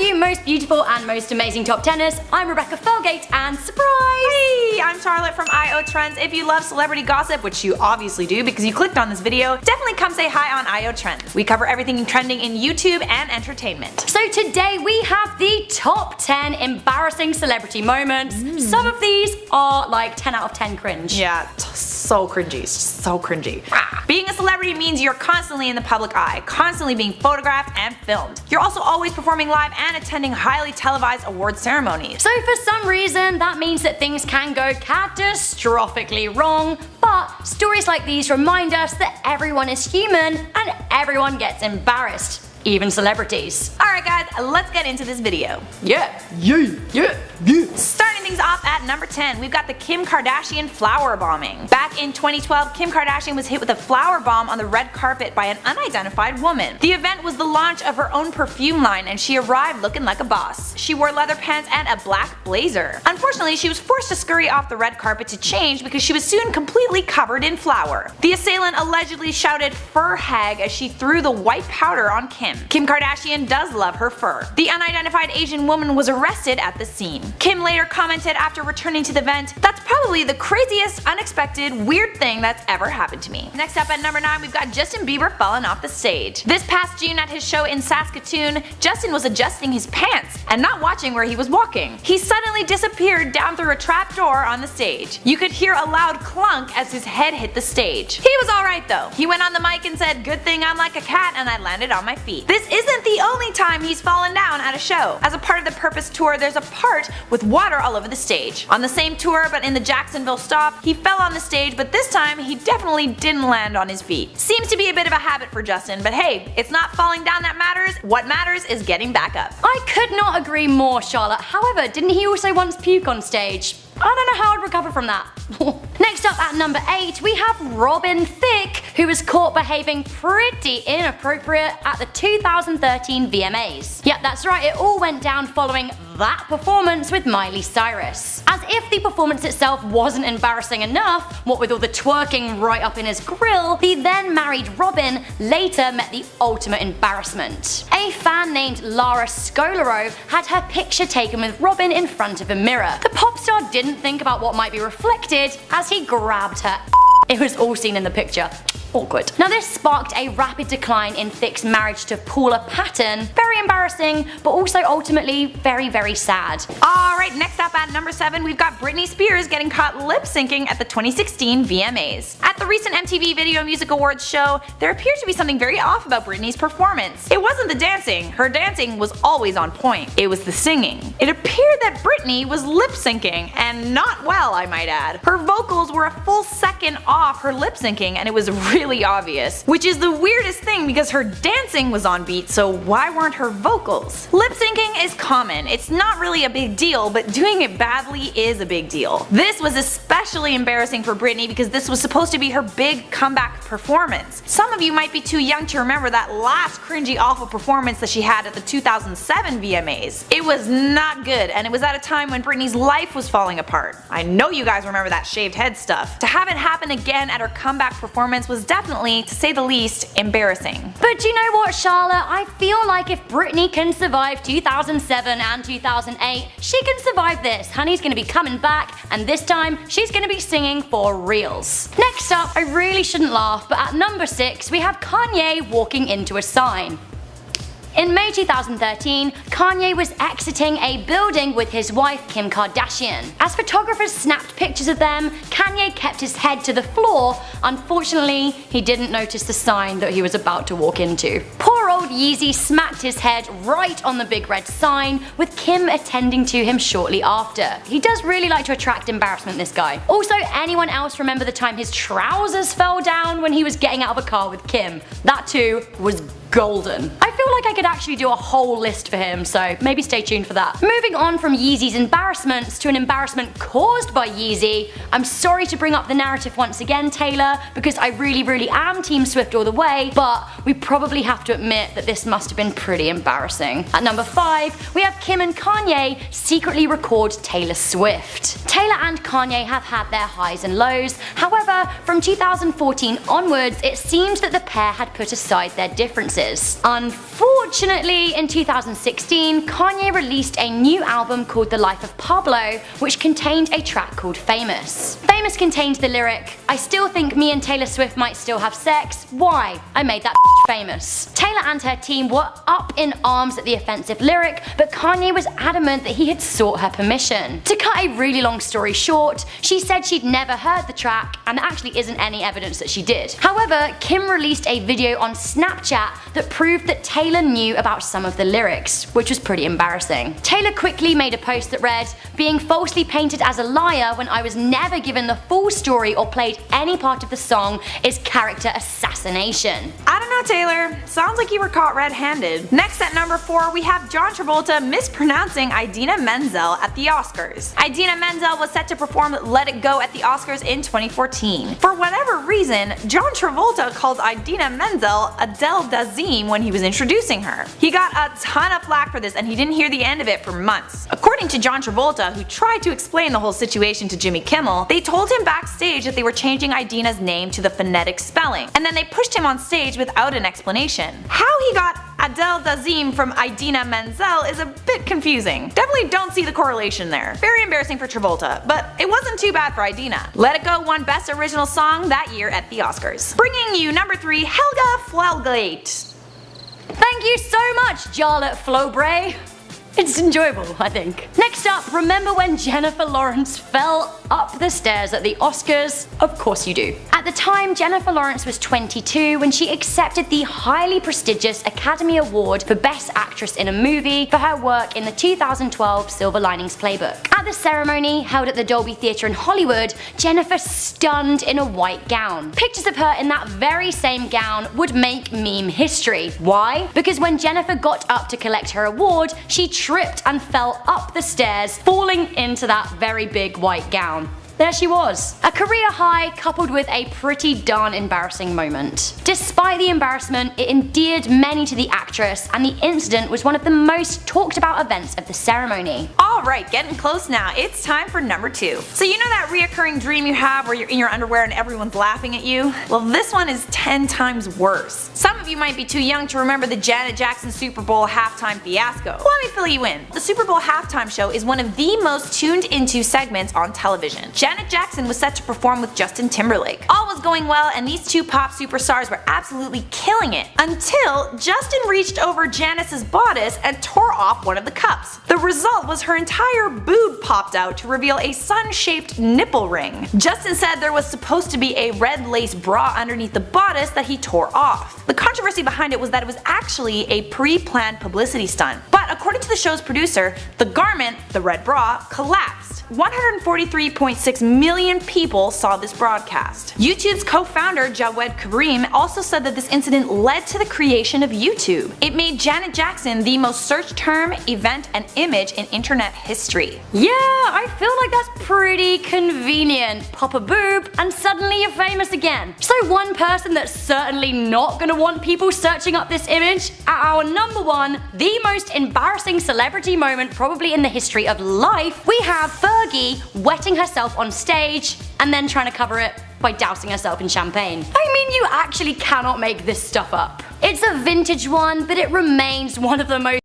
you most beautiful and most amazing top 10ers, I'm Rebecca Felgate and surprise! Hey, I'm Charlotte from IO Trends. If you love celebrity gossip, which you obviously do because you clicked on this video, definitely come say hi on IO Trends. We cover everything trending in YouTube and entertainment. So today we have the top 10 embarrassing celebrity moments. Some of these are like 10 out of 10 cringe. Yeah, so cringy, so cringy. Being a celebrity means you're constantly in the public eye, constantly being photographed and filmed. You're also always performing live and attending highly televised award ceremonies. So for some reason, that means that things can go catastrophically wrong, but stories like these remind us that everyone is human and everyone gets embarrassed. Even celebrities. Alright guys, let's get into this video. Yeah. Starting things off at number 10, we've got the Kim Kardashian flower bombing. Back in 2012, Kim Kardashian was hit with a flower bomb on the red carpet by an unidentified woman. The event was the launch of her own perfume line and she arrived looking like a boss. She wore leather pants and a black blazer. Unfortunately, she was forced to scurry off the red carpet to change because she was soon completely covered in flour. The assailant allegedly shouted "fur hag" as she threw the white powder on Kim. Kim Kardashian does love her fur. The unidentified Asian woman was arrested at the scene. Kim later commented after returning to the event, "That's probably the craziest, unexpected, weird thing that's ever happened to me." Next up at number 9, we've got Justin Bieber falling off the stage. This past June at his show in Saskatoon, Justin was adjusting his pants and not watching where he was walking. He suddenly disappeared down through a trap door on the stage. You could hear a loud clunk as his head hit the stage. He was alright though. He went on the mic and said, "Good thing I'm like a cat and I landed on my feet." This isn't the only time he's fallen down at a show. As a part of the Purpose tour, there's a part with water all over the stage. On the same tour, but in the Jacksonville stop, he fell on the stage, but this time he definitely didn't land on his feet. Seems to be a bit of a habit for Justin, but hey, it's not falling down that matters. What matters is getting back up. I could not agree more, Charlotte. However, didn't he also once puke on stage? I don't know how I'd recover from that. Next up at number 8, we have Robin Thicke, who was caught behaving pretty inappropriate at the 2013 VMAs. Yep, that's right, it all went down following that performance with Miley Cyrus. As if the performance itself wasn't embarrassing enough, what with all the twerking right up in his grill, the then married Robin later met the ultimate embarrassment. A fan named Lara Skolaro had her picture taken with Robin in front of a mirror. The pop star didn't think about what might be reflected as he grabbed her. It was all seen in the picture. Awkward. Now this sparked a rapid decline in Thicke's marriage to Paula Patton. Very embarrassing, but also ultimately very, very sad. Alright, next up at number 7, we've got Britney Spears getting caught lip syncing at the 2016 VMAs. At the recent MTV Video Music Awards show, there appeared to be something very off about Britney's performance. It wasn't the dancing. Her dancing was always on point. It was the singing. It appeared that Britney was lip syncing, and not well, I might add. Her vocals were a full second off her lip syncing, and it was really obvious. Which is the weirdest thing because her dancing was on beat, so why weren't her vocals? Lip syncing is common. It's not really a big deal, but doing it badly is a big deal. This was especially embarrassing for Britney because this was supposed to be her big comeback performance. Some of you might be too young to remember that last cringy awful performance that she had at the 2007 VMAs. It was not good, and it was at a time when Britney's life was falling apart. I know you guys remember that shaved head stuff. To have it happen again at her comeback performance was definitely, to say the least, embarrassing. But do you know what, Charlotte? I feel like if Britney can survive 2007 and 2008, she can survive this. Honey's gonna be coming back, and this time she's gonna be singing for reals. Next up, I really shouldn't laugh, but at number 6 we have Kanye walking into a sign. In May 2013, Kanye was exiting a building with his wife Kim Kardashian. As photographers snapped pictures of them, Kanye kept his head to the floor. Unfortunately, he didn't notice the sign that he was about to walk into. Poor old Yeezy smacked his head right on the big red sign, with Kim attending to him shortly after. He does really like to attract embarrassment, this guy. Also, anyone else remember the time his trousers fell down when he was getting out of a car with Kim? That too was golden. I feel like I could actually do a whole list for him, so maybe stay tuned for that. Moving on from Yeezy's embarrassments to an embarrassment caused by Yeezy, I'm sorry to bring up the narrative once again, Taylor, because I really am Team Swift all the way, but we probably have to admit that this must have been pretty embarrassing. At number 5, we have Kim and Kanye secretly record Taylor Swift. Taylor and Kanye have had their highs and lows, however, from 2014 onwards, it seems that the pair had put aside their differences. Unfortunately, Unfortunately, in 2016, Kanye released a new album called The Life of Pablo, which contained a track called Famous. Famous contained the lyric, "I still think me and Taylor Swift might still have sex. Why? I made that famous." Taylor and her team were up in arms at the offensive lyric, but Kanye was adamant that he had sought her permission. To cut a really long story short, she said she'd never heard the track, and there actually isn't any evidence that she did. However, Kim released a video on Snapchat that proved that Taylor knew about some of the lyrics, which was pretty embarrassing. Taylor quickly made a post that read, "Being falsely painted as a liar when I was never given the full story or played any part of the song is character assassination." I don't know, Taylor. Sounds like you were caught red-handed. Next at number 4, we have John Travolta mispronouncing Idina Menzel at the Oscars. Idina Menzel was set to perform Let It Go at the Oscars in 2014. For whatever reason, John Travolta called Idina Menzel Adele Dazeem when he was introducing her. He got a ton of flack for this, and he didn't hear the end of it for months. According to John Travolta, who tried to explain the whole situation to Jimmy Kimmel, they told him backstage that they were changing Idina's name to the phonetic spelling, and then they pushed him on stage without an explanation. How he got Adele Dazeem from Idina Menzel is a bit confusing. Definitely don't see the correlation there. Very embarrassing for Travolta, but it wasn't too bad for Idina. Let It Go won Best Original Song that year at the Oscars. Bringing you number 3, Helga Flelgate. Thank you so much, Jarlath Flowbray. It's enjoyable, I think. Next up, remember when Jennifer Lawrence fell up the stairs at the Oscars? Of course you do. At the time, Jennifer Lawrence was 22 when she accepted the highly prestigious Academy Award for Best Actress in a Movie for her work in the 2012 Silver Linings Playbook. At the ceremony, held at the Dolby Theatre in Hollywood, Jennifer stunned in a white gown. Pictures of her in that very same gown would make meme history. Why? Because when Jennifer got up to collect her award, she tripped and fell up the stairs, falling into that very big white gown. There she was. A career high coupled with a pretty darn embarrassing moment. Despite the embarrassment, it endeared many to the actress, and the incident was one of the most talked about events of the ceremony. Alright, getting close now. It's time for number 2. So you know that reoccurring dream you have where you're in your underwear and everyone's laughing at you? Well, this one is 10 times worse. Some of you might be too young to remember the Janet Jackson Super Bowl halftime fiasco. Let me fill you in. The Super Bowl halftime show is one of the most tuned into segments on television. Janet Jackson was set to perform with Justin Timberlake. All was going well, and these two pop superstars were absolutely killing it, until Justin reached over Janice's bodice and tore off one of the cups. The result was her entire boob popped out to reveal a sun-shaped nipple ring. Justin said there was supposed to be a red lace bra underneath the bodice that he tore off. The controversy behind it was that it was actually a pre-planned publicity stunt. But according to the show's producer, the garment, the red bra, collapsed. 143.6 million people saw this broadcast. YouTube's co-founder Jawed Karim also said that this incident led to the creation of YouTube. It made Janet Jackson the most searched term, event, and image in internet history. Yeah, I feel like that's pretty convenient. Pop a boob and suddenly you're famous again. So one person that's certainly not gonna want people searching up this image, at our number 1, the most embarrassing celebrity moment probably in the history of life, we have Fergie wetting herself on stage and then trying to cover it by dousing herself in champagne. I mean, you actually cannot make this stuff up. It's a vintage one, but it remains one of the most